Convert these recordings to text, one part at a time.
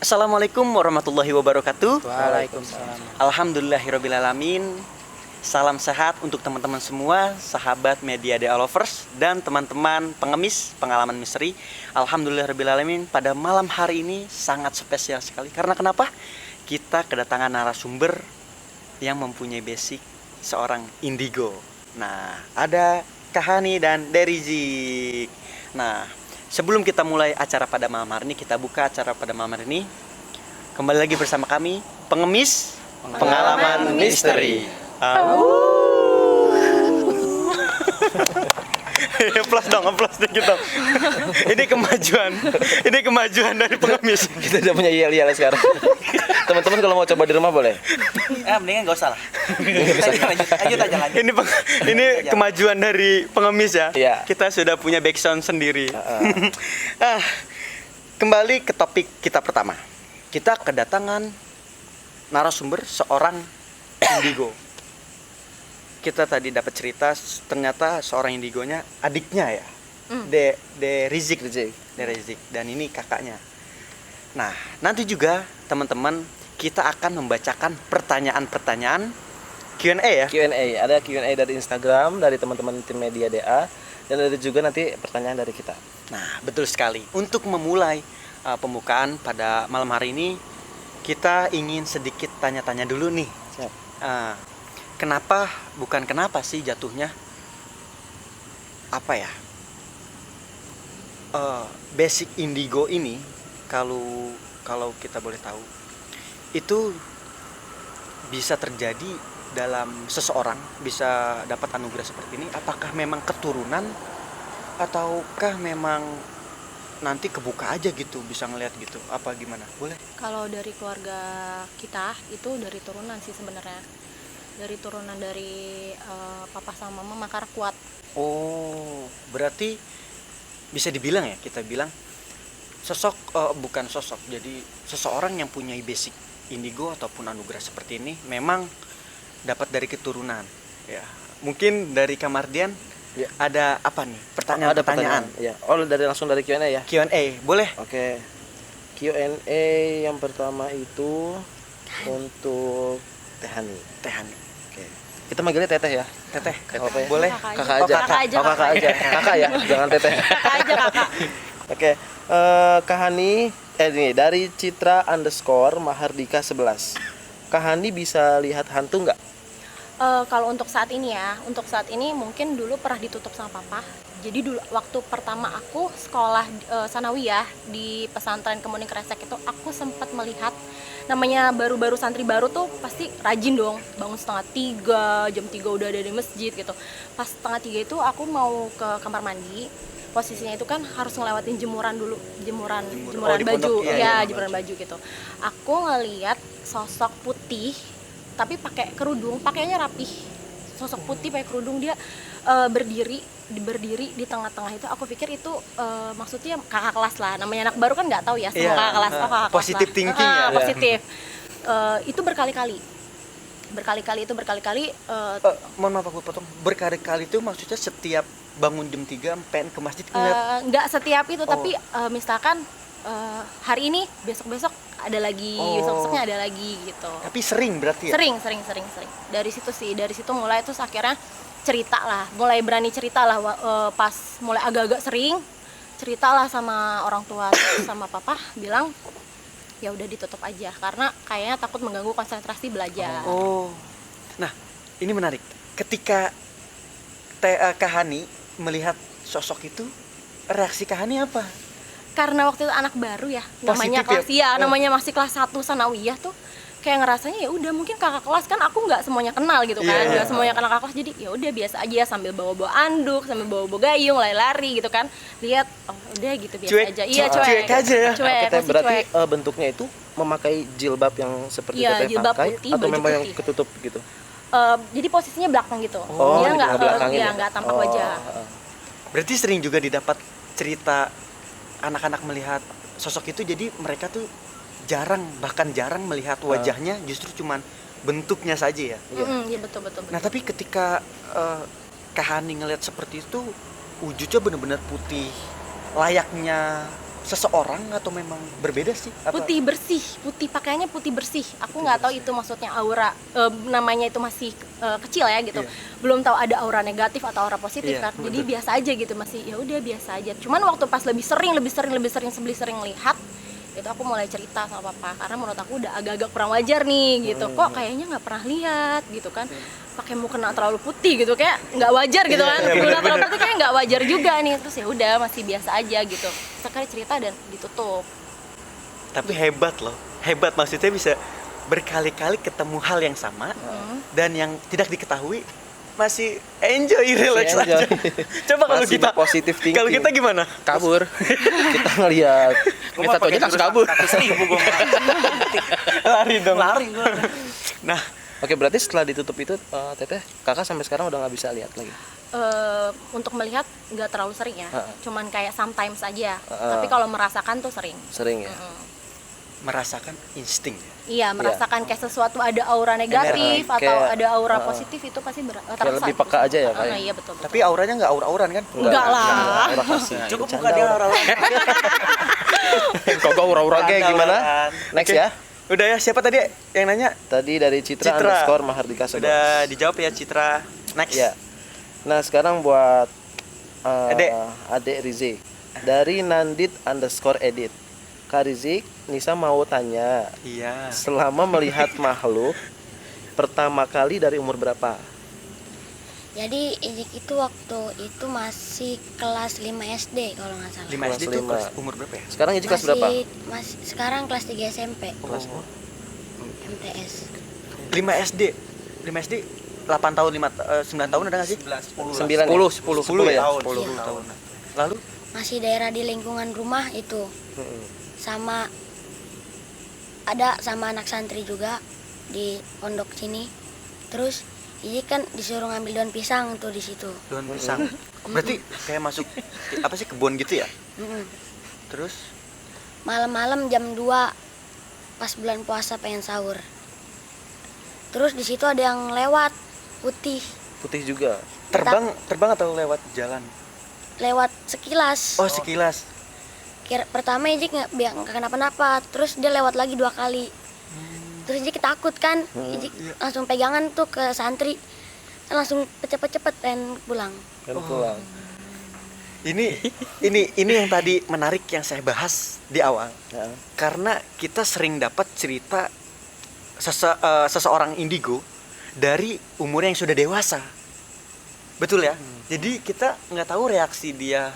Assalamualaikum warahmatullahi wabarakatuh. Waalaikumsalam. Alhamdulillahirrabbilalamin. Salam sehat untuk teman-teman semua, sahabat media DA Lovers dan teman-teman pengemis pengalaman misteri. Alhamdulillahirrabbilalamin, pada malam hari ini sangat spesial sekali. Karena kenapa? Kita kedatangan narasumber yang mempunyai basic seorang indigo. Nah, ada Kahani dan Derizik. Nah, sebelum kita mulai acara pada malam hari ini, kita buka acara pada malam hari ini. Kembali lagi bersama kami, pengemis pengalaman misteri. Plus dong, plus dikit dong. Ini kemajuan dari pengemis. Kita udah punya yel-yel sekarang. Teman-teman kalau mau coba di rumah boleh. Mendingan nggak usah lah. Lanjut aja. Ini kemajuan dari pengemis ya. Iya. Kita sudah punya background sendiri. Kembali ke topik kita pertama. Kita kedatangan narasumber seorang indigo. Kita tadi dapat cerita ternyata seorang indigonya adiknya ya. Derizik. Dan ini kakaknya. Nah, nanti juga teman-teman kita akan membacakan pertanyaan-pertanyaan Q&A ya. Q&A, ada Q&A dari Instagram dari teman-teman tim media DA dan ada juga nanti pertanyaan dari kita. Nah, betul sekali. Untuk memulai pembukaan pada malam hari ini, kita ingin sedikit tanya-tanya dulu nih. Siap. Kenapa sih jatuhnya apa ya? Basic indigo ini kalau kita boleh tahu itu bisa terjadi dalam seseorang, bisa dapat anugerah seperti ini. Apakah memang keturunan ataukah memang nanti kebuka aja gitu, bisa ngelihat gitu, apa gimana? Boleh? Kalau dari keluarga kita itu dari turunan sih sebenarnya, dari turunan dari papa sama mama makar kuat. Oh, berarti bisa dibilang ya, kita bilang bukan sosok, jadi seseorang yang punya basic indigo ataupun anugerah seperti ini memang dapat dari keturunan ya. Mungkin dari Kamardian Ya. ada apa nih? Pertanyaan. Ya. Langsung dari Q&A ya. Q&A, boleh? Oke. Q&A yang pertama itu untuk Tehani. Oke. Kita manggilnya Teteh ya. Teteh. Apa ya? Boleh? Kakak aja. Kakak aja. Kakak aja. Kakak ya, jangan Teteh. Kakak aja kakak. Oke. Kahani ini dari Citra_Mahardika 11. Kahani bisa lihat hantu nggak? Kalau untuk saat ini mungkin dulu pernah ditutup sama papa. Jadi dulu waktu pertama aku sekolah sanawiyah di pesantren Kemuning Kresek itu, aku sempat melihat, namanya baru-baru santri baru tuh pasti rajin dong, bangun setengah 3, jam 3 udah ada di masjid gitu. Pas setengah 3 itu aku mau ke kamar mandi, posisinya itu kan harus ngelewatin jemuran dulu, jemuran baju, jemuran baju gitu. Aku ngelihat sosok putih tapi pakai kerudung, pakainya rapih, sosok putih pakai kerudung, dia berdiri di tengah-tengah itu. Aku pikir itu maksudnya kakak kelas lah, namanya anak baru kan nggak tahu ya semua kakak kelas. Kakak kelas positif lah. thinking ya. Positif. Itu berkali-kali. Mohon maaf aku potong. Berkali-kali itu maksudnya setiap bangun jam 3 pengen ke masjid ngeliat. Nggak setiap itu, tapi misalkan hari ini, besok ada lagi, besok-besoknya ada lagi gitu. Tapi sering berarti ya? Sering. Dari situ mulai, terus akhirnya mulai berani cerita lah, pas mulai agak-agak sering ceritalah sama orang tua sama papa, bilang ya udah ditutup aja karena kayaknya takut mengganggu konsentrasi belajar. Nah, ini menarik. Ketika Kahani melihat sosok itu, reaksi Kahani apa? Karena waktu itu anak baru ya, Positif namanya masih kelas 1 sanawiyah tuh, kayak ngerasanya ya udah mungkin kakak kelas, kan aku nggak semuanya kenal gitu kan, nggak semuanya kenal kakak kelas, jadi ya udah biasa aja, sambil bawa anduk, sambil bawa gayung, lari-lari gitu kan, lihat udah gitu biasa Cuek. aja. Iya, cuek aja ya. Cuek, Oke, masih berarti cuek. bentuknya itu memakai jilbab yang seperti Teteh Jilbab pakai putih, atau baju memang yang putih. ketutup gitu? Jadi posisinya belakang gitu, Oh, dia di nggak belakangin ya? nggak tampak wajah. Berarti sering juga didapat cerita anak-anak melihat sosok itu, jadi mereka tuh bahkan jarang melihat wajahnya, justru cuman bentuknya saja ya. Iya betul. Nah, tapi ketika Kahani ngelihat seperti itu, wujudnya benar-benar putih, layaknya seseorang atau memang berbeda sih? Apa? Putih bersih, putih pakaiannya putih bersih. Aku nggak tahu itu maksudnya aura, namanya itu masih kecil ya gitu. Iya. Belum tahu ada aura negatif atau aura positif Iya, kan. Jadi biasa aja gitu, masih ya udah biasa aja. Cuman waktu pas lebih sering lihat, itu aku mulai cerita sama papa karena menurut aku udah agak-agak kurang wajar nih gitu. Kok kayaknya nggak pernah lihat gitu kan. Pakai mukena terlalu putih gitu kayak nggak wajar gitu kan. Mukena terlalu putih kayak nggak wajar juga nih. Terus ya udah masih biasa aja gitu. Sekali cerita dan ditutup. Tapi hebat loh, hebat maksudnya bisa berkali-kali ketemu hal yang sama dan yang tidak diketahui masih enjoy, relax enjoy. aja. Coba kalau Masih kita positive thinking. kalau kita gimana? Kabur. Kita ngeliat. Ini satu aja langsung kabur. 100.000 gue Lari dong. lari gue. Nah, Oke, berarti setelah ditutup itu, Teteh, kakak sampai sekarang udah nggak bisa lihat lagi. Untuk melihat nggak terlalu sering ya, Heeh. cuman kayak sometimes aja. Heeh. Tapi kalau merasakan tuh sering. Sering ya. merasakan insting ya. Iya, merasakan kayak sesuatu ada aura negatif Kayak- atau ada aura positif itu pasti terasa. lebih peka aja ya, Kak, ya? Iya betul. Tapi auranya nggak aura-auran kan? Enggak lah. Aura kasih. Cukup Bercanda buka dia orang. orang. Kok gak ura-ura kayak Bercanda, gimana? Wan. Next Oke. ya. Udah ya, siapa tadi yang nanya? Tadi dari Citra, Citra. underscore Mahardika Sebas. Udah dijawab ya Citra. Next. Ya. Nah, sekarang buat Adek. Adek Rizik. Dari Nandit underscore edit. Kak Rizik, Nisa mau tanya, Iya. selama melihat makhluk pertama kali dari umur berapa? Jadi Izik itu waktu itu masih kelas 5 SD kalau nggak salah. 5 SD Kelas tuh lima. kelas umur berapa ya? Sekarang Izik kelas berapa? Masih sekarang kelas 3 SMP. Kelas MTS. 5 SD. 5 SD 8 tahun 9 tahun ada nggak sih? 11, 10. 9 10 ya? ya? 10 Iya. tahun. Lalu Masih daerah di lingkungan rumah itu. Mm-mm. Sama ada sama anak santri juga di pondok sini. Terus Izik kan disuruh ngambil daun pisang tuh di situ. daun pisang. Berarti kayak masuk apa sih kebun gitu ya? Mm-mm. Terus Malam-malam jam 2 pas bulan puasa pengen sahur. Terus di situ ada yang lewat putih, Putih juga. terbang atau lewat jalan? lewat sekilas. Oh, sekilas. Pertama Izik nggak kenapa-napa, terus dia lewat lagi 2 kali. Terus Izik takut kan, Izik langsung pegangan tuh ke santri, kan langsung cepet-cepet pengen pulang. Kan pulang. Ini yang tadi menarik yang saya bahas di awal. Ya. Karena kita sering dapat cerita seseorang indigo dari umur yang sudah dewasa. Betul ya? Jadi kita nggak tahu reaksi dia.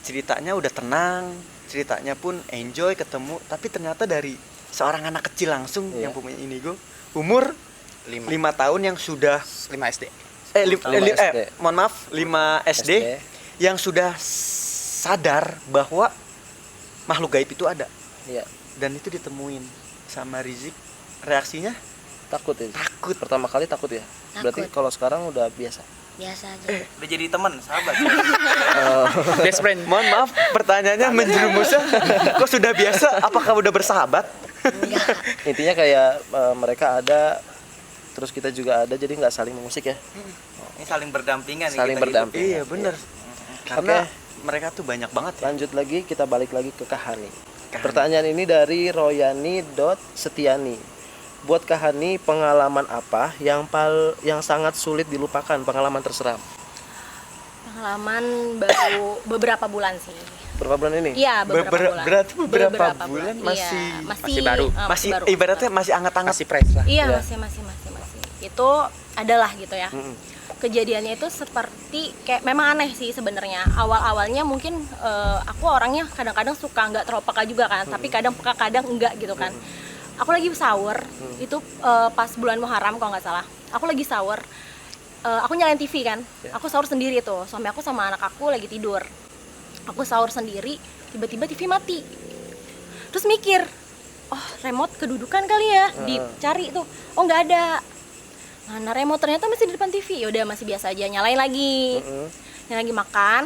Ceritanya udah tenang, ceritanya pun enjoy ketemu, tapi ternyata dari seorang anak kecil langsung Iya. yang punya indigo, umur 5 tahun yang sudah 5 SD. SD. Mohon maaf, 5 SD yang sudah sadar bahwa makhluk gaib itu ada Iya. dan itu ditemuin sama Rizik. Reaksinya Takut ya? takut. Pertama kali takut ya? Berarti Takut. kalau sekarang udah biasa. Biasa aja. Udah jadi teman, sahabat. Best friend. Mohon maaf, pertanyaannya menjerumusnya. Kok sudah biasa? Apakah udah bersahabat? Enggak. Intinya kayak mereka ada, terus kita juga ada, jadi nggak saling mengusik ya. Ini saling berdampingan nih Saling kita berdamping. Iya bener. Karena mereka tuh banyak banget ya. Lanjut lagi, kita balik lagi ke Kahani. Kahani. Pertanyaan ini dari Royani.Setiani. Buat Kahani, pengalaman apa yang sangat sulit dilupakan, pengalaman terseram? Pengalaman baru beberapa bulan sih. Berapa bulan ini? Iya, beberapa bulan. Berarti beberapa bulan Iya, masih baru. Masih baru. ibaratnya masih anget-anget. masih fresh lah. Iya, Iya. masih. Itu adalah gitu ya. Mm-mm. Kejadiannya itu seperti kayak memang aneh sih sebenarnya. Awal-awalnya mungkin aku orangnya kadang-kadang suka nggak terlalu peka juga kan, tapi kadang peka kadang enggak gitu kan. Aku lagi sahur, itu pas bulan Muharram kalau nggak salah. Aku lagi sahur, aku nyalain TV kan. Aku sahur sendiri tuh, suami aku sama anak aku lagi tidur. Aku sahur sendiri, tiba-tiba TV mati. Terus mikir, oh remote kedudukan kali ya, dicari tuh. Oh nggak ada. Mana remote, ternyata masih di depan TV. Ya udah masih biasa aja, nyalain lagi. Nyalain lagi makan.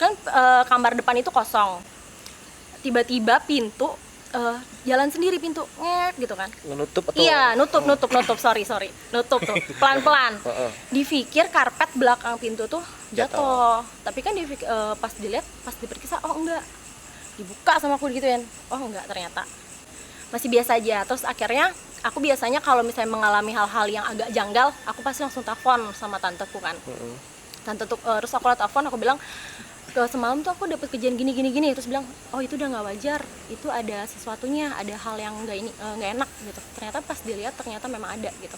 Kan kamar depan itu kosong. Tiba-tiba pintu jalan sendiri, pintu ngek gitu kan. Menutup atau? Iya, nutup, sorry. Nutup tuh, pelan-pelan. Dipikir karpet belakang pintu tuh jatuh. Tapi kan pas dilihat, pas diperiksa, oh enggak. dibuka sama aku gituin. Oh enggak, ternyata masih biasa aja. Terus akhirnya aku biasanya kalau misalnya mengalami hal-hal yang agak janggal, aku pasti langsung telepon sama tanteku kan. Tante tuh terus aku telepon, aku bilang ke semalam tuh aku dapat kejadian gini, terus bilang oh itu udah nggak wajar, itu ada sesuatunya, ada hal yang nggak enak gitu. Ternyata pas dilihat ternyata memang ada gitu.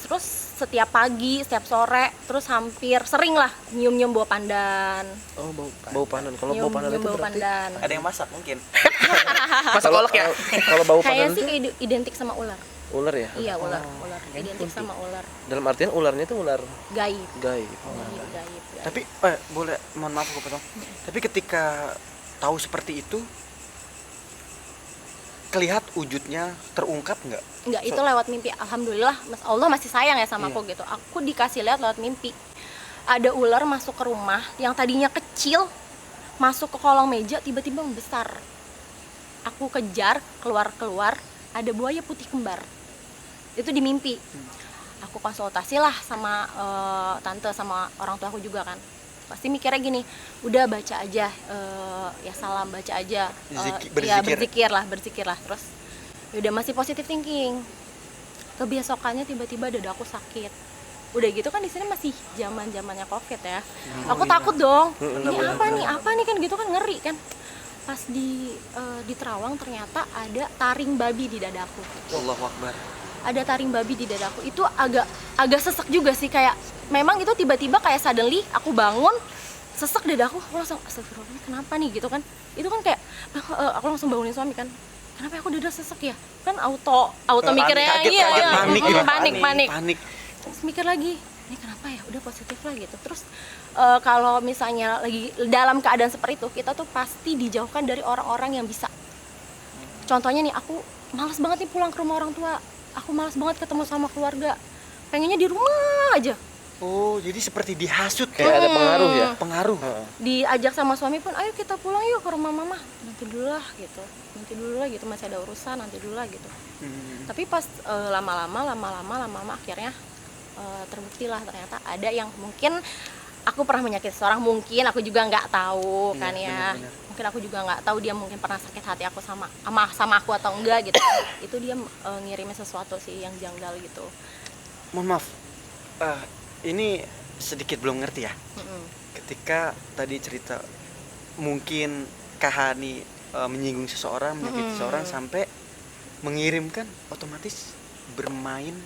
Terus setiap pagi, setiap sore, terus hampir sering lah nyium bau pandan. Oh, bau pandan. Kalau bau pandan itu bau berarti pandan. Ada yang masak mungkin. Masak kolak ya? Kalau bau pandan Kayak sih itu identik sama ular. ular ya? Iya, ular identik sama ular Dalam artian ularnya itu ular gaib. gaib. Gaib. Tapi boleh, mohon maaf aku potong. Tapi ketika tahu seperti itu, kelihat wujudnya terungkap nggak? Enggak, itu lewat mimpi. Alhamdulillah, Allah masih sayang ya sama aku gitu. Aku dikasih lihat lewat mimpi. Ada ular masuk ke rumah yang tadinya kecil, masuk ke kolong meja, tiba-tiba membesar. Aku kejar, keluar, ada buaya putih kembar. Itu di mimpi. Aku konsultasi lah sama tante, sama orang tua aku juga kan. Pasti mikirnya gini, udah baca aja, ya salam, baca aja, ya berzikir lah. Terus udah masih positive thinking. Kebesokannya tiba-tiba dada aku sakit. Udah gitu kan di sini masih zamannya COVID ya. Aku takut dong. Ini apa nih kan gitu kan, ngeri kan. Pas di Terawang ternyata ada taring babi di dadaku. Allahu Akbar. Ada taring babi di dadaku. Itu agak sesek juga sih, kayak memang itu tiba-tiba kayak suddenly aku bangun sesek dadaku, aku langsung astagfirullah, ini kenapa nih gitu kan. Itu kan kayak aku langsung bangunin suami kan, kenapa aku dada sesek ya, kan auto mikirnya kaget, panik. Terus mikir lagi, ini kenapa ya, udah positif lah gitu. Terus kalau misalnya lagi dalam keadaan seperti itu, kita tuh pasti dijauhkan dari orang-orang yang bisa. Contohnya nih, aku malas banget nih pulang ke rumah orang tua, aku malas banget ketemu sama keluarga, pengennya di rumah aja. Oh, jadi seperti dihasut Kayak ada pengaruh ya? Pengaruh. Diajak sama suami pun, ayo kita pulang yuk ke rumah mama, nanti dulu lah gitu, masih ada urusan, nanti dulu lah gitu. Tapi pas lama-lama akhirnya terbukti lah, ternyata ada yang mungkin aku pernah menyakiti seorang, mungkin aku juga nggak tahu kan ya. Bener-bener. Mungkin aku juga nggak tahu dia mungkin pernah sakit hati aku sama aku atau enggak gitu. Itu dia ngirimin sesuatu sih yang janggal gitu. Mohon maaf, ini sedikit belum ngerti ya. Ketika tadi cerita mungkin Kak Hani menyinggung seseorang, menyakiti seseorang sampai mengirimkan otomatis bermain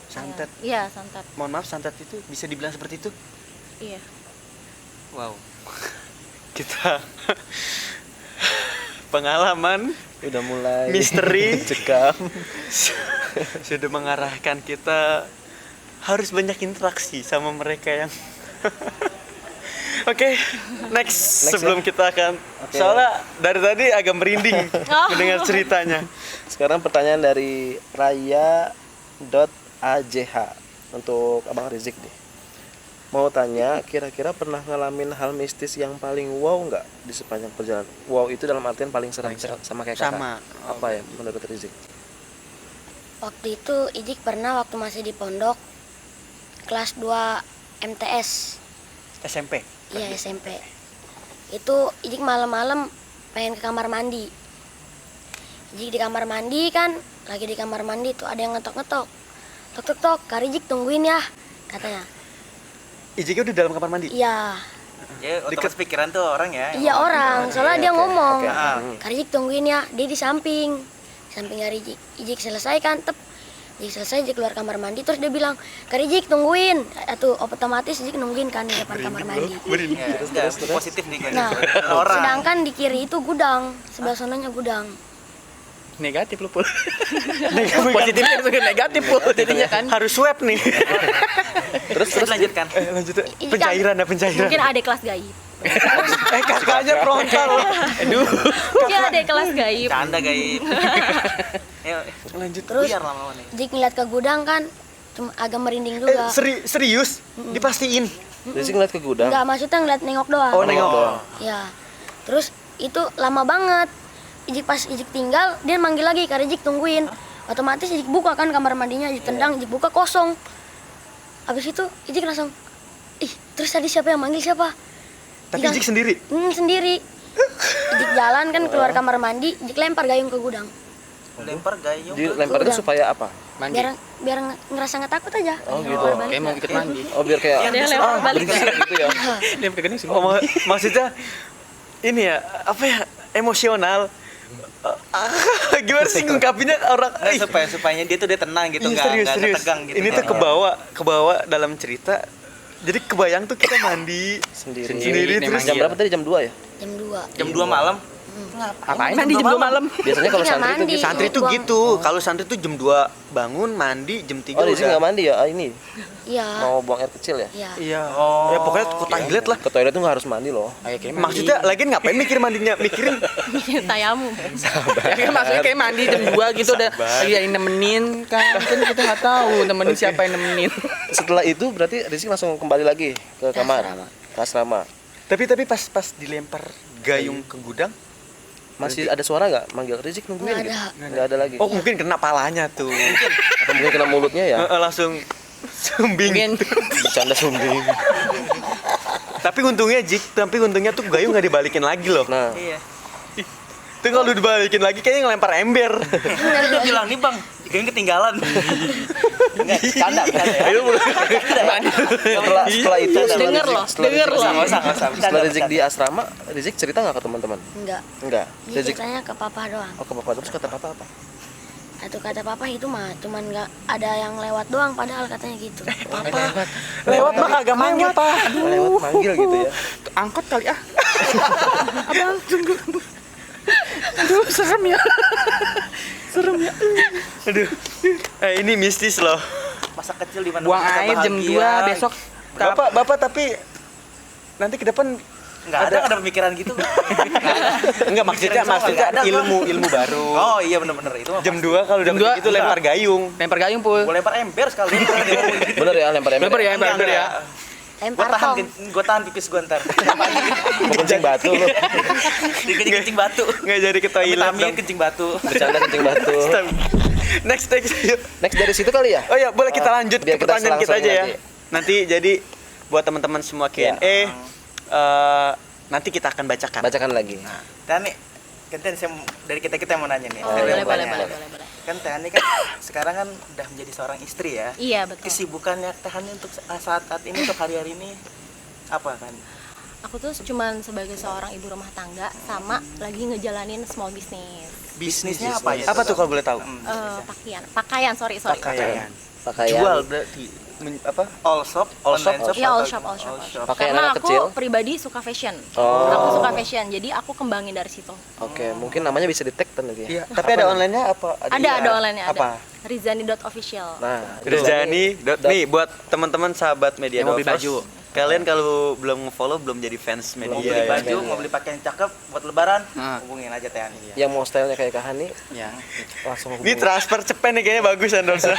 santet. Iya, santet. Mohon maaf, santet itu bisa dibilang seperti itu? Iya. Wow. Kita pengalaman Udah mulai misteri cekam. sudah mengarahkan kita harus banyak interaksi sama mereka yang Oke, next sebelum ya? kita akan soalnya dari tadi agak merinding mendengar ceritanya. Sekarang pertanyaan dari Raya.ajh untuk Abang Rizik nih. Mau tanya, kira-kira pernah ngalamin hal mistis yang paling wow nggak di sepanjang perjalanan? Wow itu dalam artian paling serem, sama kayak kakak. Sama. Apa ya menurut Rizik? Waktu itu Ijik pernah waktu masih di pondok kelas 2 MTS. SMP. Iya, SMP. Itu Ijik malam-malam pengen ke kamar mandi. Ijik di kamar mandi kan, lagi di kamar mandi tuh ada yang ngetok-ngetok. Tok, Kak Ijik tungguin ya, katanya. Ijiknya udah dalam kamar mandi? Iya. Ya, otomatis pikiran tuh orang ya. Iya orang, soalnya dia ngomong. Oke. Kak Ijik tungguin ya, dia di samping Kak Ijik. Ijik selesai kan, Ijik selesai, Ijik keluar kamar mandi, terus dia bilang, Kak Ijik tungguin. Atau otomatis Ijik nungguin kan di depan kamar mandi. Ya, terus positif nih kan. Nah, Orang. sedangkan di kiri itu gudang, sebelah sananya gudang. Negatif lu, Pul. Positifnya itu negatif, Pul. Jadinya kan harus swab nih. Terus lanjutkan. Lanjut. Pencairan. Mungkin ada kelas gaib. Kakaknya frontal. Aduh. Mungkin ada kelas gaib. Canda gaib. Ayo, Lanjut. Terus biar lama-lama nih. Ijik ngeliat ke gudang kan, cuma agak merinding juga. Serius? Dipastiin? Rizik ngeliat ke gudang. Enggak, maksudnya ngeliat nengok doang. Oh, nengok doang. Ya. Terus itu lama banget. Ijik pas Ijik tinggal, dia manggil lagi, Kak Ijik tungguin. Otomatis Ijik buka kan kamar mandinya, Ijik tendang, Ijik buka kosong. Habis itu Ijik langsung, ih, terus tadi siapa yang manggil siapa? Tapi Ijik sendiri. Sendiri. Ijik jalan kan keluar kamar mandi, Ijik lempar gayung ke gudang. Lempar gayung. Dilempar itu Udah. supaya apa? Mandi. Biar ngerasa nggak takut aja. Oh, gitu. Keluar balik Kayak mau nggak. ikut mandi. Oh, biar kayak Dia lempar balik. berisik gitu ya. Dia pakai gini sih. Oh, maksudnya ini ya, apa ya? Emosional. Gimana sih ngungkapinnya orang Supaya dia tuh dia tenang gitu, Iya, nggak serius. tegang gitu. Ini tuh kebawa dalam cerita. Jadi kebayang tuh kita mandi Sendiri. Sendiri, terus Jam berapa tadi? Jam 2 ya? Jam 2. jam 2 malam. Apain mandi jam 2 malam? Biasanya kalau Iya, santri itu mandi. gitu. Santri tuh Buang. gitu. Kalau santri tuh jam 2 bangun mandi, jam 3 Oh, di sini udah. nggak mandi ya? Ah, ini Iya. mau buang air kecil ya? Iya. Iya. Oh. Ya pokoknya ke toilet lah. Ke toilet tuh nggak harus mandi loh. Kayak mandi. Maksudnya lagian ngapain mikir mandinya? Mikirin Tayamum. Ya kan maksudnya kayak mandi jam 2 gitu udah lagi yang nemenin kan kita nggak tahu nemenin siapa yang nemenin. Setelah itu berarti Rizky langsung kembali lagi ke kamar, asrama. ke asrama. tapi pas dilempar gayung ke gudang, Masih ada suara nggak manggil Rizky nungguin? Nggak gitu? ada. Nggak ada lagi. oh mungkin kena palanya tuh. Atau mungkin kena mulutnya ya? Langsung sumbing. Mungkin Bercanda sumbing. Tapi untungnya tuh gayung nggak dibalikin lagi loh. Nah, Iya. Tuh kalau dibalikin lagi kayaknya ngelempar ember. Dia bilang nih bang, kayaknya ketinggalan. Enggak, canda ya. Ayo setelah itu Denger loh, denger loh. Nggak usah. Setelah Rizky di asrama, Rizky cerita nggak ke teman-teman? Enggak. Enggak. Dia Rizky ceritanya ke papa doang. oh ke papa terus kata papa apa? Atau kata papa itu mah cuman nggak ada yang lewat doang padahal katanya gitu. lewat mah kagak manggil pak. Lewat manggil gitu ya. angkot kali ah. Abang tunggu. Aduh serem ya. Serem ya. Aduh. Ini mistis loh. Masa kecil di mana Buang kita air jam bahagia. 2 besok. Bapak tapi nanti ke depan Nggak ada pemikiran gitu. enggak maksudnya Nggak ada, ilmu baru. Oh iya bener-bener itu mah Jam 2 kalau udah Jam 2, begitu lempar gayung. Lempar gayung pul. boleh lempar ember sekali. Bener ya lempar ember. Lempar ya, ember ya. Lempar tong. Gue tahan pipis gue ntar. Mau kencing batu lu. Kencing batu. Nggak jadi ke toilet Vitamin dong. kencing batu. Bercanda kencing batu. Next. Yuk. Next dari situ kali ya? Oh ya, boleh kita lanjut biar ke kita pertanyaan kita aja ya. selang-seling Nanti jadi buat teman-teman semua Q&A nanti kita akan bacakan. Bacakan lagi. Dan nih, kan dari kita mau nanya nih. Oh, Dari boleh, yang boleh. banyak. Kan Tehani kan sekarang kan udah menjadi seorang istri ya. Iya, betul. Kesibukannya Tehani untuk saat ini untuk hari-hari ini apa kan? Aku tuh cuman sebagai seorang ibu rumah tangga sama lagi ngejalanin small business. Bisnisnya apa ya? Apa tuh kalau boleh tahu? Pakaian, sorry. Pakaian. Pakaian. Jual berarti apa? All shop, All shop, online Iya, all atau- shop. Pakaian Karena anak aku kecil. pribadi suka fashion. Oh. Aku suka fashion, jadi aku kembangin dari situ. Oke, mungkin namanya bisa di-tag nanti ya. Iya, tapi ada online-nya apa? Ada online-nya ada. Apa? Rizani.official. Nah, Rizani. Nih buat teman-teman sahabat media Yang mau beli Lovers, baju. Kalian kalau belum nge-follow belum jadi fans Mau media. beli ya. baju, mau beli pakaian cakep buat lebaran, Nah. hubungin aja Tehani. yang mau stylenya kayak Kahani Ya. langsung Ini hubungi. transfer cepen nih kayaknya bagus endorse.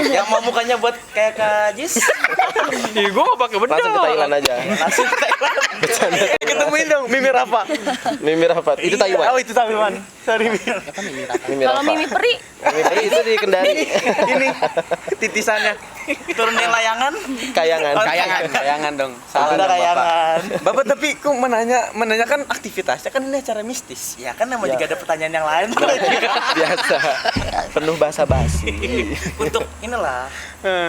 Yang mau mukanya buat kayak Kak Jis, Ih, gua mau pakai bedak. Langsung ke Thailand aja. langsung ke Thailand. Ketemuin dong Mimi Rafa. Mimi Rafat. Itu Taiwan. Oh, itu Taiwan. Sorry Mimi. Mimi Kalau Rafat. Mimi Peri, Mimi itu di Kendari. Ini titisannya. Turunin layangan, Kayangan. Kayangan dong. Salah ada dong, Bapak. layangan. Bapak tapi kok menanyakan aktivitasnya kan ini acara mistis. Ya kan nama juga ada pertanyaan yang lain. Biasa. Penuh basa-basi. Untuk inilah.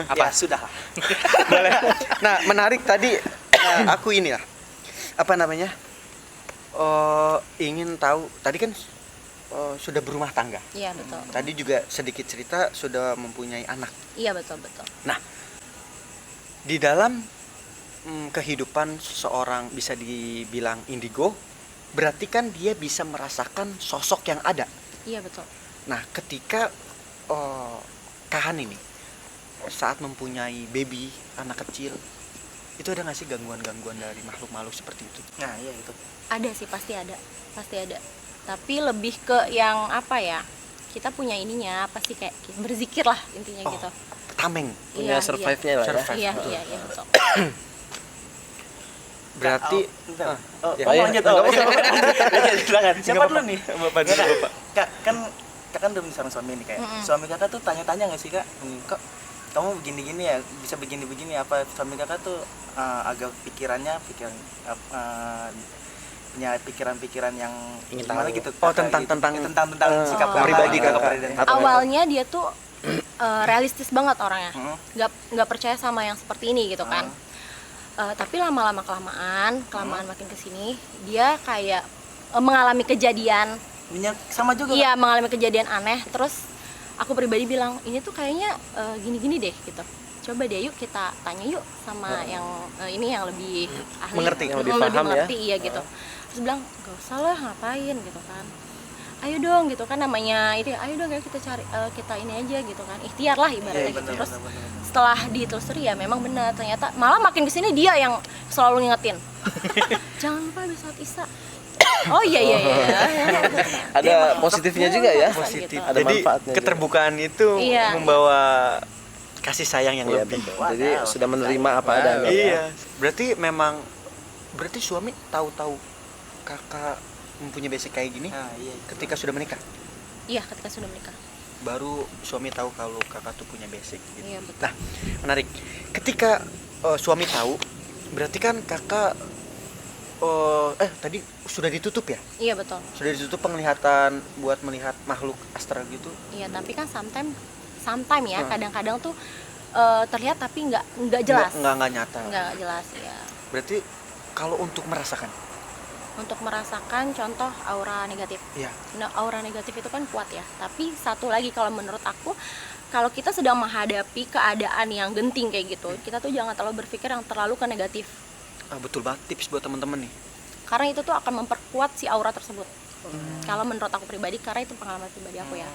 Apa? Ya sudah. Boleh. Nah, menarik tadi aku ini ya. Apa namanya? Ingin tahu tadi kan sudah berumah tangga. iya betul. Tadi juga sedikit cerita sudah mempunyai anak. Iya betul. Nah, di dalam kehidupan seseorang bisa dibilang indigo, berarti kan dia bisa merasakan sosok yang ada. Iya betul. Nah, ketika Kahan ini saat mempunyai baby, anak kecil, itu ada nggak sih gangguan-gangguan dari makhluk-makhluk seperti itu? Nah, iya itu. Ada sih, pasti ada. Tapi lebih ke yang apa ya? Kita punya ininya, pasti kayak berzikir lah intinya Oh. gitu. Tameng. Punya survive-nya lah ya. Survive. Iya betul. Berarti Oh, ya. mau lanjut. Nggak Oh, usah. silakan. Siapa dulu nih? Bapak dulu, Bapak. Kak, kan kakak kan udah sama suami nih kayak. Suami kakak tuh tanya-tanya nggak sih kak? Kok kamu begini-gini ya, bisa begini-begini, apa suami kakak tuh agak pikiran punya pikiran-pikiran yang Ingin gimana tahu. gitu. Oh, kakak tentang sikap kakak, pribadi gitu, kakak. pribadi. Awalnya dia tuh realistis banget orangnya, Hmm. nggak percaya sama yang seperti ini gitu kan. Tapi lama-lama kelamaan makin kesini dia kayak mengalami kejadian, Sama juga. iya mengalami kejadian aneh. Terus aku pribadi bilang ini tuh kayaknya gini-gini deh gitu. Coba deh yuk kita tanya yuk sama yang ini yang lebih ahli, Mengerti, yang lebih lebih paham ya. mengerti, iya gitu. Terus bilang gak usah lah ngapain gitu kan. Ayo dong gitu kan namanya itu, ayo dong ayo kita cari kita ini aja gitu kan, ikhtiar lah ibaratnya gitu. Terus setelah ditelusuri ya memang benar, ternyata malah makin kesini dia yang selalu ngingetin jangan lupa besok Isa. Oh iya. Ada positifnya juga ya. Positif. Ada Jadi manfaatnya juga. keterbukaan itu Iya. membawa kasih sayang yang Iya, lebih. betul. Jadi sudah menerima apa adanya. Iya. Berarti suami tahu-tahu kakak mempunyai basic kayak gini Nah, iya. ketika sudah menikah. Iya ketika sudah menikah. Baru suami tahu kalau kakak tuh punya basic gitu. Iya betul. Nah, menarik. Ketika suami tahu, berarti kan kakak tadi sudah ditutup ya? Iya betul. Sudah ditutup penglihatan buat melihat makhluk astral gitu. Iya tapi kan sometimes ya kadang-kadang tuh terlihat tapi nggak jelas. Nggak nyata. Nggak jelas ya. Berarti kalau untuk merasakan, Untuk merasakan contoh aura negatif. ya. Nah, aura negatif itu kan kuat ya. Tapi satu lagi kalau menurut aku, kalau kita sedang menghadapi keadaan yang genting kayak gitu, kita tuh jangan terlalu berpikir yang terlalu ke negatif. Betul banget tips buat teman-teman nih. Karena itu tuh akan memperkuat si aura tersebut. Kalau menurut aku pribadi, karena itu pengalaman pribadi aku ya.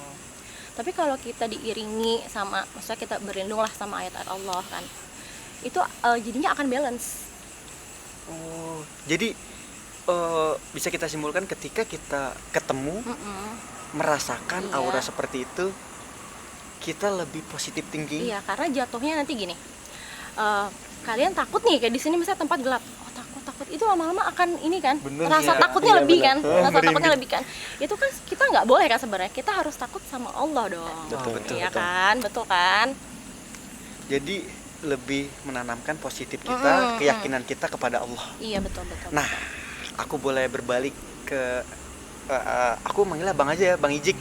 Tapi kalau kita diiringi sama, maksudnya kita berlindunglah sama ayat-ayat Allah kan, itu jadinya akan balance. Oh, jadi bisa kita simpulkan ketika kita ketemu merasakan Iya. aura seperti itu, kita lebih positif thinking. Iya, karena jatuhnya nanti gini, kalian takut nih kayak di sini misalnya tempat gelap, takut itu lama-lama akan ini kan, rasa takutnya Iya, lebih bener. kan, rasa takutnya lebih kan. Itu kan kita nggak boleh kan sebenarnya, kita harus takut sama Allah dong. Betul, Iya kan, betul kan. Jadi lebih menanamkan positif kita, keyakinan kita kepada Allah. Iya betul. Nah, aku boleh berbalik ke aku manggilnya Bang aja ya, Bang Ijik.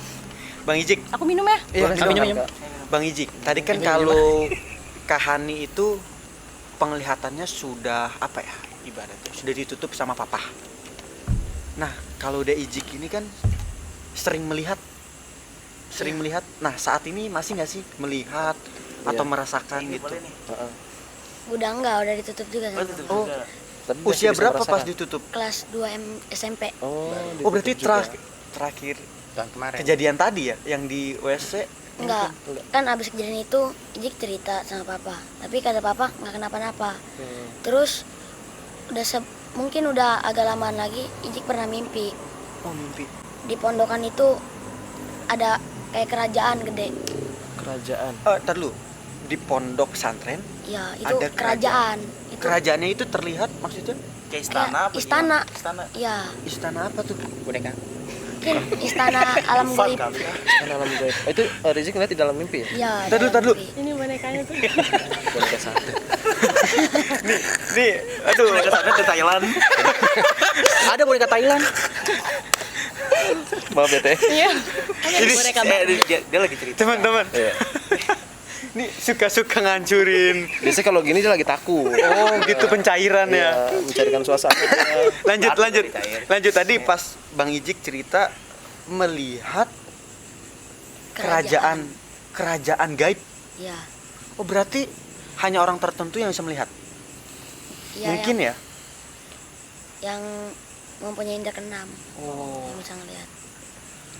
Bang Ijik, Aku minum ya. Boleh dong, minum. Kak. Bang Ijik. Tadi kan kalau Kahani itu penglihatannya sudah apa ya? Ibaratnya sudah ditutup sama papa. Nah, kalau udah Ijik ini kan sering melihat. Nah, saat ini masih nggak sih melihat atau merasakan gitu? Boleh nih. Heeh. Udah enggak, udah ditutup juga sama Tutup mama. juga. Tapi masih Usia bisa berapa pas merasakan. ditutup? Kelas 2 SMP. Oh, Oh, berarti ditutup juga. terakhir Tahun kemarin. kejadian tadi ya yang di WC. Enggak, kan abis kejadian itu Ijik cerita sama papa. Tapi kata papa nggak kenapa-napa. Terus mungkin udah agak lamaan lagi Ijik pernah mimpi. Oh, mimpi. Di pondokan itu ada kayak kerajaan gede. Kerajaan. Ntar dulu, di pondok pesantren Ya, itu Ada kerajaan. Itu kerajaannya itu terlihat maksudnya Kayak istana Kayak apa? istana. gimana? Istana. ya, istana apa tuh? Boneka. mungkin istana alam goib. Kan alam gaib. Itu Rizik ngeliat di dalam mimpi ya? Ya, Tar dalam dulu. mimpi. Ini bonekanya tuh. Boneka satu. Nih, aduh, Mereka sana di Thailand. Ada boneka Thailand. Maaf ya Teh. Iya. Ini Boneka baru. Dia lagi cerita. teman-teman. Iya. Nih suka-suka ngancurin. Biasanya kalau gini dia lagi takut. Oh, gitu pencairan ya. Iya, mencarikan suasana. Lanjut tadi pas Bang Ijik cerita melihat kerajaan gaib. Ya. Oh, berarti hanya orang tertentu yang bisa melihat. Ya, Mungkin ya. yang mempunyai indra keenam Oh. yang bisa ngelihat.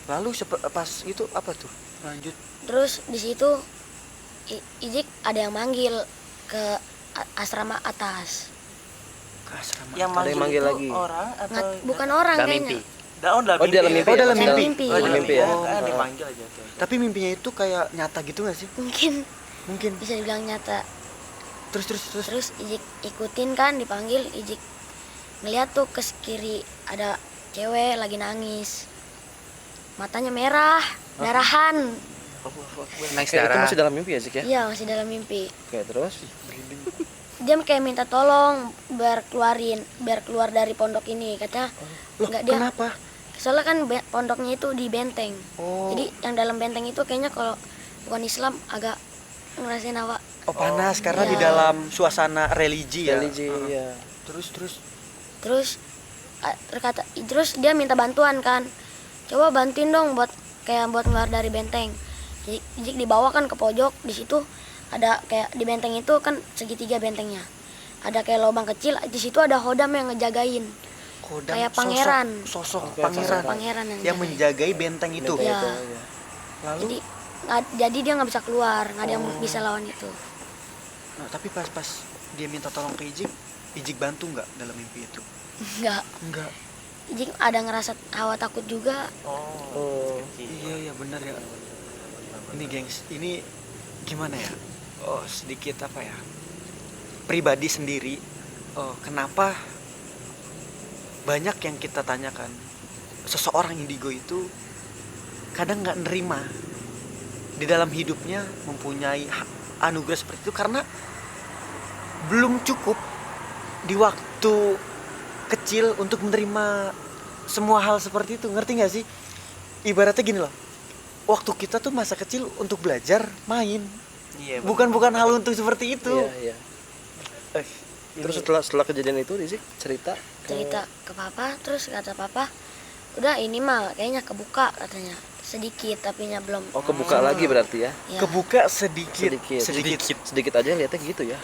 Lalu pas itu apa tuh? Lanjut. Terus di situ Ijik ada yang manggil ke asrama atas. Ke asrama. Yang Ada yang manggil itu lagi. orang atau Bukan orang Dalam kayaknya. mimpi. dalam Oh, dalam mimpi. Oh, dalam ya? mimpi. Oh, dalam mimpi ya. Kan dipanggil aja. Tapi mimpinya itu kayak nyata gitu gak sih? Mungkin. Bisa dibilang nyata. Terus. Terus Ijik ikutin kan, dipanggil. Ijik ngeliat tuh ke kiri ada cewek lagi nangis, matanya merah, darahan. Naik Kayak itu darah. masih dalam mimpi ya Zik ya? Iya, masih dalam mimpi. Oke, terus Dia kayak minta tolong biar keluar dari pondok ini. Katanya Loh, enggak dia. kenapa? Soalnya kan pondoknya itu di benteng. Oh. Jadi yang dalam benteng itu kayaknya kalau bukan Islam agak ngerasain hawa. Oh, panas karena Iya. di dalam suasana religi ya. religi ya. Terus Terus dia minta bantuan kan. Coba bantuin dong buat keluar dari benteng. Jadi dibawa kan ke pojok, di situ ada kayak di benteng itu kan segitiga bentengnya. Ada kayak lubang kecil, di situ ada hodam yang ngejagain. Kodam, Kayak pangeran. sosok Kayak pangeran, Pangeran yang jagain. menjagai benteng itu. Benteng Iya. itu, ya. Lalu Jadi dia nggak bisa keluar, nggak ada yang bisa lawan itu. nah, tapi pas dia minta tolong ke Ijik bantu nggak dalam mimpi itu? Nggak. Enggak. Jadi ada ngerasa hawa takut juga. Oh. Iya benar ya. Ini gengs, ini gimana ya? Oh, sedikit apa ya? Pribadi sendiri. Oh, kenapa banyak yang kita tanyakan, seseorang indigo itu kadang nggak nerima di dalam hidupnya mempunyai anugerah seperti itu karena belum cukup di waktu kecil untuk menerima semua hal seperti itu. Ngerti nggak sih? Ibaratnya gini loh, waktu kita tuh masa kecil untuk belajar main, Iya. bukan hal untuk seperti itu. Iya, iya. Terus setelah kejadian itu Rizik cerita Ke papa, terus kata papa, udah ini mah kayaknya kebuka katanya. Sedikit tapinya belum. Oh, kebuka lagi berarti ya. Ya. Kebuka sedikit. Sedikit aja lihatnya gitu ya.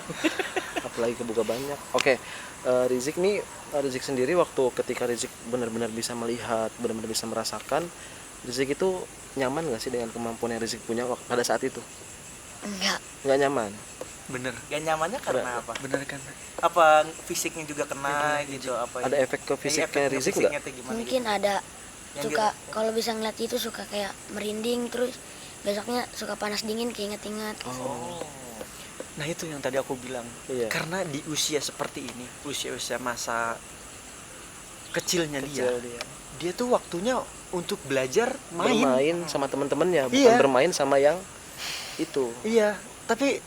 Apalagi kebuka banyak. Oke, Rizik sendiri waktu ketika Rizik benar-benar bisa melihat, benar-benar bisa merasakan, Rizik itu nyaman nggak sih dengan kemampuan yang Rizik punya pada saat itu? Nggak nyaman. Bener. Gak nyamannya karena apa? Bener kan? Apa fisiknya juga kena gitu apa? Ada efek ke fisiknya Rizik nggak? Mungkin ada Yang suka kalau bisa ngeliat itu suka kayak merinding, terus besoknya suka panas dingin keinget-inget. Oh. Nah itu yang tadi aku bilang. Iya. Karena di usia seperti ini, usia masa kecilnya Kecil dia, dia tuh waktunya untuk belajar main. Bermain sama teman-temannya, bukan Iya. bermain sama yang itu. Iya, tapi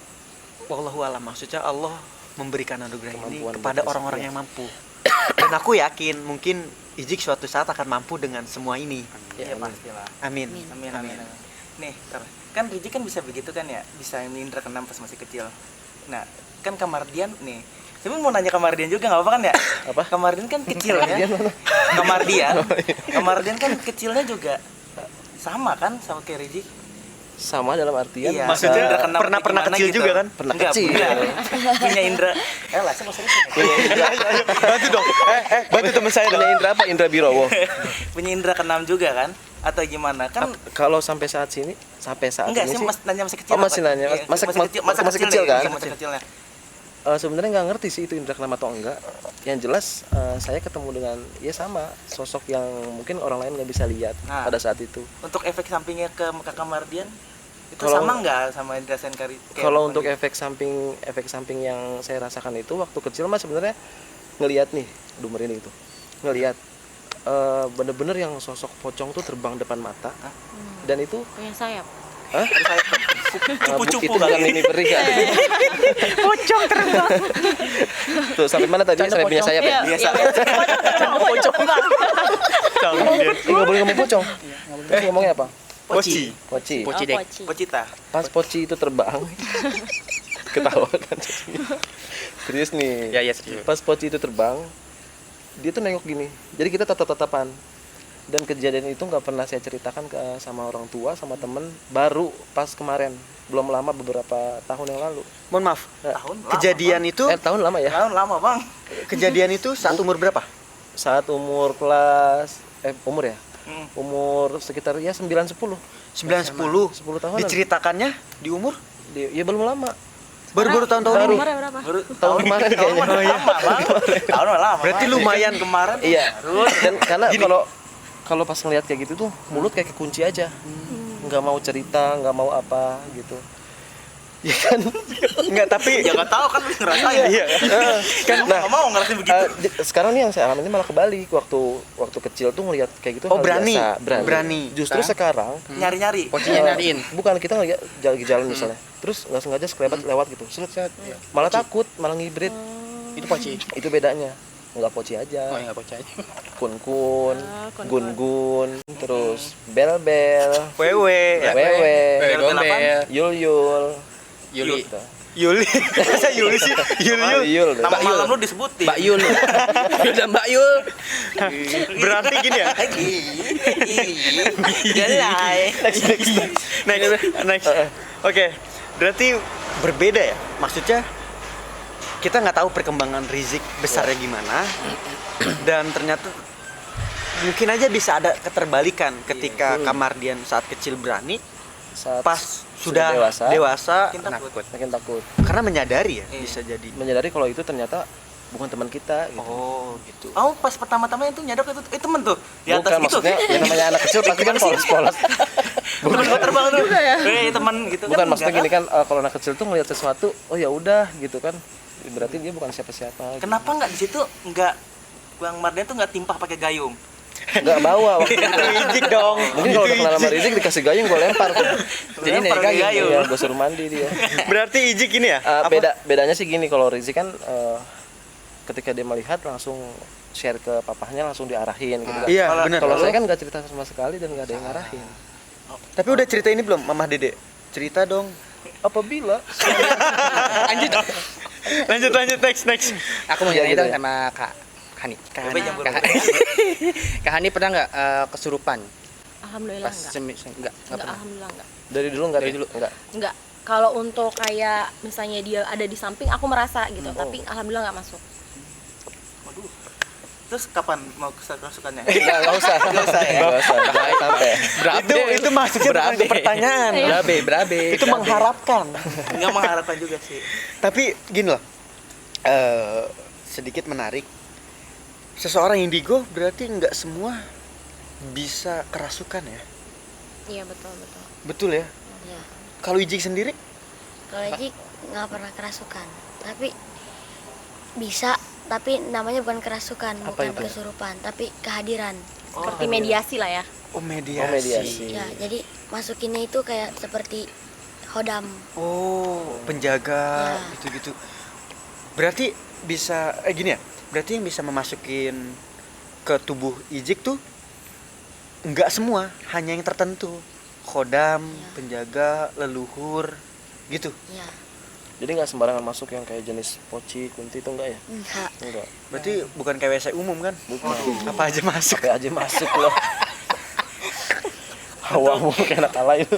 wallahu alam, maksudnya Allah memberikan anugerah ini Kemampuan kepada buat orang-orang iya. yang mampu. Dan aku yakin mungkin Ijik suatu saat akan mampu dengan semua ini. Iya pastilah. Amin. Amin. Nih, kan Rizik kan bisa begitu kan ya, bisa indra keenam pas masih kecil. Nah, kan Kamardian nih. Saya mau nanya Kamardian juga nggak apa-apa kan ya? Apa? Kamardian kan kecil ya. Kamardian kan kecilnya juga sama kan sama kayak Rizik. Sama dalam artian Iya. Maksudnya Indra keenam pernah gimana kecil gitu. juga kan? Pernah Enggak, kecil. benar. Punya indra. Lah, saya mau serius. bantu dong. Bantu teman saya dong. Indra apa? Indra Birowo. Punya indra keenam juga kan? Atau gimana? Kan Kalau sampai saat ini enggak ini sih, sih nanya masa kecil. Oh, masih apa? nanya. Iya, Masa masa kecil deh, kan? masa kecilnya. Sebenarnya nggak ngerti sih itu indra keenam atau enggak. Yang jelas saya ketemu dengan ya sama sosok yang mungkin orang lain nggak bisa lihat Nah. pada saat itu. Untuk efek sampingnya ke Kakak Mardian itu Kalau- sama nggak sama Indra Senkari? Kalau untuk efek samping yang saya rasakan itu waktu kecil mas sebenarnya ngelihat nih, aduh merinding itu, ngelihat bener-bener yang sosok pocong tuh terbang depan mata dan itu Punya sayap. Hah? Cupu-cupu itu bukan kali. mini peri kan? Pocong terbang. Tuh sampai mana tadi saya punya sayap ya? Biasa. Pocong. Nggak boleh ngomong pocong. Terus ngomongnya apa? Poci. Poci. Poci dek. Pocita. Pas Poci itu terbang, ketawa kan? Serius nih. Ya serius. Pas Poci itu terbang, dia tuh nengok gini. Jadi kita tatap-tatapan. Dan kejadian itu nggak pernah saya ceritakan sama orang tua, sama temen. Baru pas kemarin, belum lama beberapa tahun yang lalu. Mohon maaf. Tahun lama, Kejadian itu Tahun lama ya? Tahun lama bang. kejadian itu saat umur berapa? Saat umur kelas umur ya? Hmm. Umur sekitar ya 9-10. 9-10. 10 tahunan. Diceritakannya di umur Ya belum lama. baru tahun-tahun ini. Umurnya berapa? Baru Tahun kemarin kayaknya. Tahun lama bang. Tahun lama. Berarti Bang. lumayan. Kemarin. Iya. Dan karena kalau pas ngelihat kayak gitu tuh mulut kayak kekunci aja. Nggak mau cerita, nggak mau apa gitu. Ya kan? Enggak, tapi Ya nggak tahu kan lu ngerasain. iya. Kan nggak mau ngerasain begitu. Sekarang nih yang saya alami ini malah kebalik. Waktu kecil tuh ngelihat kayak gitu Oh, hal berani. biasa. Berani. Justru sekarang Nyari-nyari. Pocinya nyariin. bukan kita lagi jalan misalnya, terus nggak sengaja sekelebat lewat gitu, set, malah takut, malah ngibrit. Itu poci. Itu bedanya. Nggak poci aja, Oh, enggak poci aja. kun-kun, kun-kun. gun-gun, terus bel-bel, Wewe ya. wewe, Gombel. yul-yul, Yuli. gitu. Yuli. Masa Yuli sih? Ah, yul. Nama Mbak Yul. malam lu disebutin. Mbak Yul. Udah Mbak Yul. Berarti gini ya. Next. Oke. Berarti berbeda ya. Maksudnya kita nggak tahu perkembangan Rizik besarnya gimana. Dan ternyata mungkin aja bisa ada keterbalikan ketika Kamardian saat kecil berani, Saat pas sudah dewasa makin takut, karena menyadari ya, Iya. bisa jadi. menyadari kalau itu ternyata bukan teman kita gitu. Oh, gitu. Oh, pas pertama-tama itu nyadar itu temen tuh di atas Bukan, itu. maksudnya yang namanya anak kecil pasti kan polos-polos. Temen gua terbang tuh. Temen gitu Bukan, kan. maksudnya enggak gini kan, kalau anak kecil tuh ngelihat sesuatu, oh ya udah gitu kan, berarti dia bukan siapa-siapa. Gitu. Kenapa nggak di situ nggak Bang Mardian tuh nggak timpah pakai gayung? Nggak bawa waktu itu. Rizik dong. Mungkin kalau udah kenal sama Rizik dikasih gayung gue lempar tuh. Jadi Lempar naik ke gayung. Iya, gue suruh mandi dia. Berarti Izik ini ya? Apa? Bedanya sih gini, kalau Rizik kan ketika dia melihat langsung share ke papahnya, langsung diarahin gitu kan. Iya, benar. Kalau saya kan nggak cerita sama sekali dan nggak ada yang ngarahin. Tapi udah cerita ini belum, Mamah Dede? Cerita dong. Apabila Lanjut. Lanjut next. Aku mau Iya, nanya gitu dong ya. sama Kak Hani. Coba campur. Kak Hani pernah nggak kesurupan? Alhamdulillah Pas enggak. enggak Enggak, pernah. alhamdulillah enggak. dari dulu nggak? Dari Teh? dulu. Nggak. Enggak. Kalau untuk kayak misalnya dia ada di samping aku merasa gitu, tapi alhamdulillah nggak masuk. Waduh. Terus kapan mau kerasukannya? Nggak usah. Nggak usah ya. Nggak usah. Jangan sampai. Itu maksudnya bukan ke pertanyaan. Berabe. Itu mengharapkan. Nggak mengharapkan juga sih. Tapi gini loh. Sedikit menarik. Seseorang indigo berarti nggak semua bisa kerasukan ya. Iya, betul. Betul ya. Ya. Kalau Izik sendiri? Kalau Ejik nggak pernah kerasukan, tapi bisa, tapi namanya bukan kerasukan, Apa bukan itu? kesurupan, tapi kehadiran. Seperti mediasi lah ya. Oh, mediasi. Oh, mediasi. Ya, jadi masukinnya itu kayak seperti hodam. Oh, penjaga Ya. gitu-gitu. Berarti bisa gini ya. Berarti yang bisa memasukin ke tubuh Izik tuh enggak semua, hanya yang tertentu. Khodam, penjaga, leluhur gitu. Ya, Jadi nggak sembarangan masuk yang kayak jenis poci, kunti itu enggak ya? enggak. Enggak. Berarti bukan kayak WC umum kan? Bukan. Apa aja masuk. Sampai aja masuk loh. Hawamu kayak anak ala itu.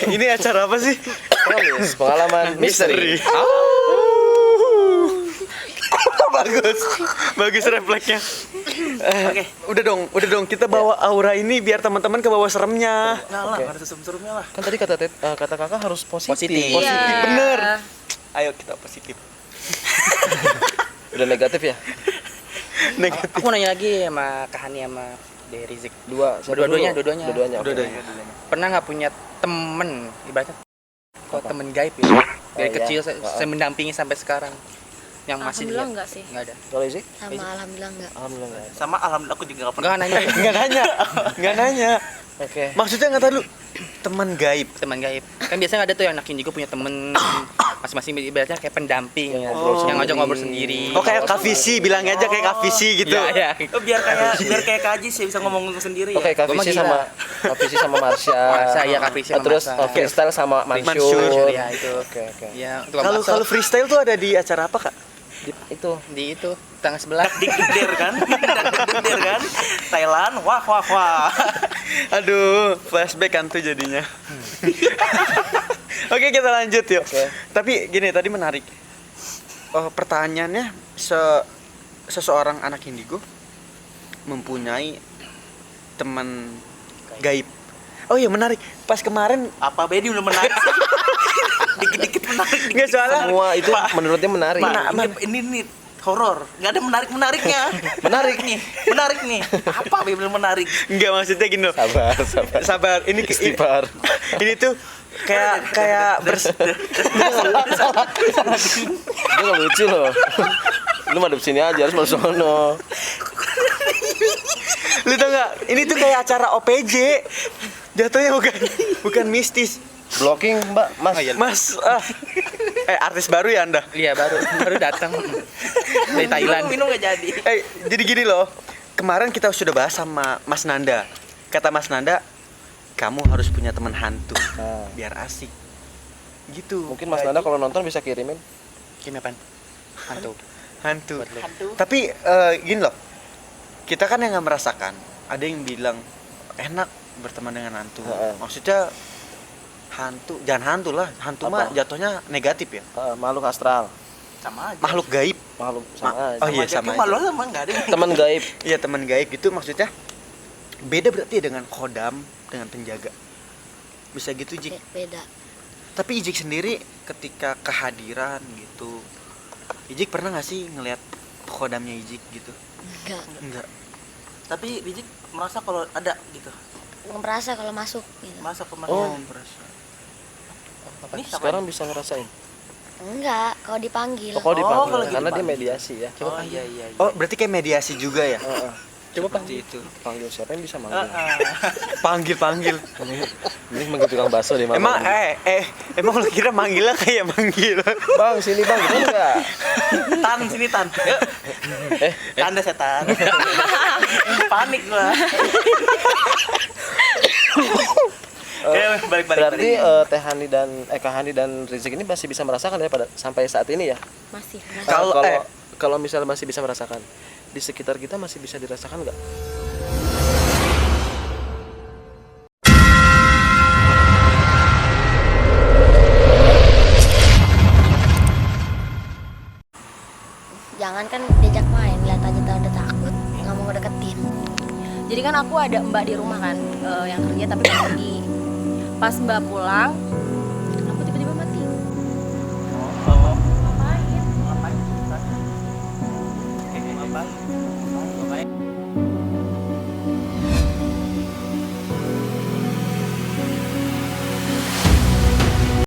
Ini acara apa sih? Promise, pengalaman misteri. Bagus refleksnya. Oke. Udah dong kita bawa aura ini biar teman-teman ke bawah seremnya. Nggak lah, Oke. nggak ada serem-seremnya lah. Kan tadi kata kakak harus positif. Positif. Iya. Bener. Ayo kita positif. Udah negatif ya? Negatif. Aku mau nanya lagi sama Kak Hani sama De Rizik. Dua. siapa Dua-duanya, dulu? dua-duanya. Dua-duanya. oke. Dua-duanya. Pernah nggak punya temen, ibaratnya kok temen gaib ya? Dari iya. kecil saya mendampingi sampai sekarang. Yang masih Alhamdulillah dilihat. enggak sih. Nggak ada. Kalau Izik? Sama alhamdulillah enggak. Alhamdulillah nggak ada. Sama alhamdulillah aku juga nggak pernah. Enggak nanya. Nggak nanya. Oke. Maksudnya nggak tahu dulu. Teman gaib. Teman gaib. Kan biasanya ada tuh yang anak indigo punya temen masing-masing ibaratnya kayak pendamping. Yang ngobrol Yang sendiri. ngajak ngobrol sendiri. Oh kayak Kak Visi, bilangnya aja kayak Kak Visi gitu. Iya. Oh, biar kayak Kaji sih bisa ngomong sendiri Oke, ya. Kak Gua mah Visi gila. sama Marsha. Marsha, iya, Kak Visi sama Terus Marsha. freestyle sama Mansur. Mansur. Iya, itu. Oke. Iya, tukang Kalau bakso. kalau freestyle tuh ada di acara apa Kak? Itu Di itu tangga sebelah. Dik-dik kan? Dik-dik kan? Thailand, wah. Aduh, flashback kan tuh jadinya. Oke, kita lanjut yuk. Oke. Tapi gini, tadi menarik. Pertanyaannya, seseorang anak indigo mempunyai teman gaib. Oh iya, menarik. Pas kemarin Apa Bedi belum menarik? Dikit-dikit menarik. nggak soalnya semua itu menurutnya menarik. Ini nih horor, nggak ada menariknya. Menarik nih. Apa Bedi belum menarik? nggak maksudnya gini loh. Sabar. Sabar, ini Istighfar. ini tuh kayak Dia nggak lucu loh. Lu madep sini aja, harus masuk sono. Lu tau nggak? Ini tuh kayak acara OPJ. Jatuhnya bukan mistis. Blocking, Mbak, Mas. Mas, artis baru ya Anda? Iya baru datang dari Thailand. Minum nggak jadi. Jadi gini loh. Kemarin kita sudah bahas sama Mas Nanda. Kata Mas Nanda, kamu harus punya teman hantu Nah, biar asik. Gitu. mungkin Mas Nanda kalau nonton bisa kirimin. Gini apaan? Hantu. Hantu. Hantu. Tapi gini loh. Kita kan yang nggak merasakan. Ada yang bilang enak berteman dengan hantu. Heeh. Maksudnya hantu, jangan hantu lah. Hantu mah Apa? jatuhnya negatif ya. Makhluk astral, Sama aja. Makhluk gaib. makhluk sama aja. Oh iya, aja. sama Cuma aja. lo sama nggak ada. Teman gaib. Iya, teman gaib itu maksudnya beda berarti ya dengan kodam, dengan penjaga. Bisa gitu, Jik. Beda. Tapi Ijik sendiri ketika kehadiran gitu, Ijik pernah nggak sih ngelihat kodamnya Ijik gitu? Enggak. Enggak. Tapi Rizik merasa kalau ada gitu. Nggak merasa kalau masuk gitu. Masa ke Oh. Merasa. Ini Sekarang bisa ngerasain. Enggak, kalau dipanggil. Oh, kalau dipanggil, kalau gitu karena dia dipanggil. mediasi ya. Oh iya iya. Oh, berarti kayak mediasi juga ya? Heeh. Coba Seperti itu. Panggil siapa yang bisa manggil? Panggil. Ini manggil tukang bakso di mana? Emang lu kira manggilnya kayak manggil? Bang, sini Bang, gitu enggak? Tan sini Tan. Yuk. Tanda setan. Panik gua. Balik. Berarti Teh Hani dan Kak Hani dan Rizik ini masih bisa merasakan ya pada sampai saat ini ya? Masih. Kalau- Kalau misalnya masih bisa merasakan, di sekitar kita masih bisa dirasakan nggak? Jangan kan diajak main, lihat aja udah takut, nggak mau deketin. Jadi kan aku ada mbak di rumah kan yang kerja tapi nggak pergi. Pas mbak pulang,